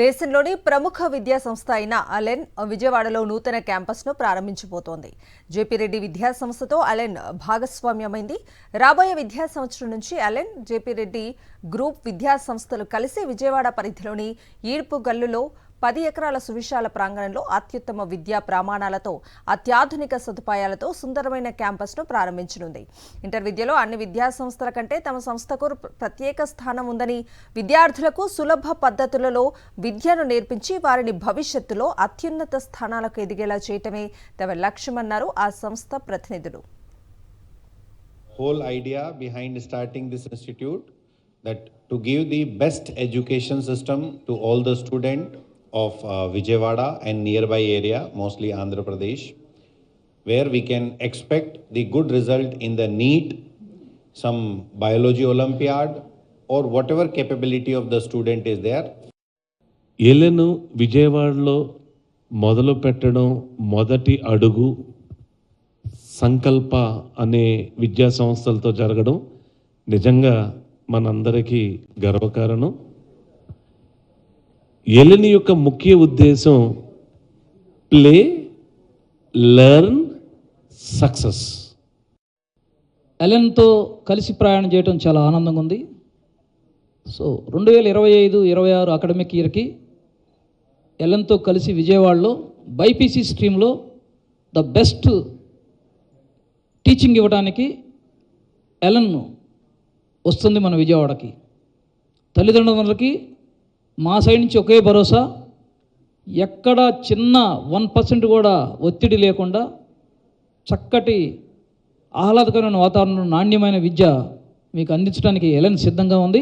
దేశంలోని ప్రముఖ విద్యా సంస్థ అయిన అలెన్ విజయవాడలో నూతన క్యాంపస్ను ప్రారంభించబోతోంది. జేపీ రెడ్డి విద్యా సంస్థతో అలెన్ భాగస్వామ్యమైంది. రాబోయే విద్యా సంవత్సరం నుంచి అలెన్, జేపీ రెడ్డి గ్రూప్ విద్యా సంస్థలు కలిసి విజయవాడ పరిధిలోని ఈడ్పుగల్లులో 10 ఎకరాల సువిశాల ప్రాంగణంలో అత్యుత్తమ విద్యా ప్రమాణాలతో అత్యాధునిక సదుపాయాలతో సుందరమైన క్యాంపస్ను ప్రారంభించనుంది. ఇంటర్ విద్యలో అన్ని విద్యా సంస్థల కంటే తమ సంస్థకు ప్రత్యేక స్థానం ఉందని, విద్యార్థులకు సులభ పద్ధతులలో విద్యను నేర్పించి వారిని భవిష్యత్తులో అత్యున్నత స్థానాలకు ఎదిగేలా చేయటమే తమ లక్ష్యమన్నారు ఆ సంస్థ ప్రతినిధులు. Whole idea behind starting this institute that to give the best education system to all the students of Vijayawada and nearby area, mostly Andhra Pradesh, where we can expect the good result in the NEET, some biology Olympiad, or whatever capability of the student is there. ఏలెను విజయవాడలో మొదలు పెట్టడం మొదటి అడుగు సంకల్ప అనే విద్యా సంస్థలతో జరగడం నిజంగా మనందరికీ గర్వకారణం. ఎలెన్ యొక్క ముఖ్య ఉద్దేశం ప్లే, లెర్న్, సక్సెస్. ఎలెన్తో కలిసి ప్రయాణం చేయడం చాలా ఆనందంగా ఉంది. సో 2025-26 అకాడమిక్ ఇయర్కి ఎలెన్తో కలిసి విజయవాడలో బైపీసీ స్ట్రీమ్లో ద బెస్ట్ టీచింగ్ ఇవ్వడానికి ఎలెన్ వస్తుంది మన విజయవాడకి. తల్లిదండ్రులకి మా సైడ్ నుంచి ఒకే భరోసా, ఎక్కడ చిన్న 1% కూడా ఒత్తిడి లేకుండా చక్కటి ఆహ్లాదకరమైన వాతావరణంలో నాణ్యమైన విద్య మీకు అందించడానికి ఎలెన్ సిద్ధంగా ఉంది.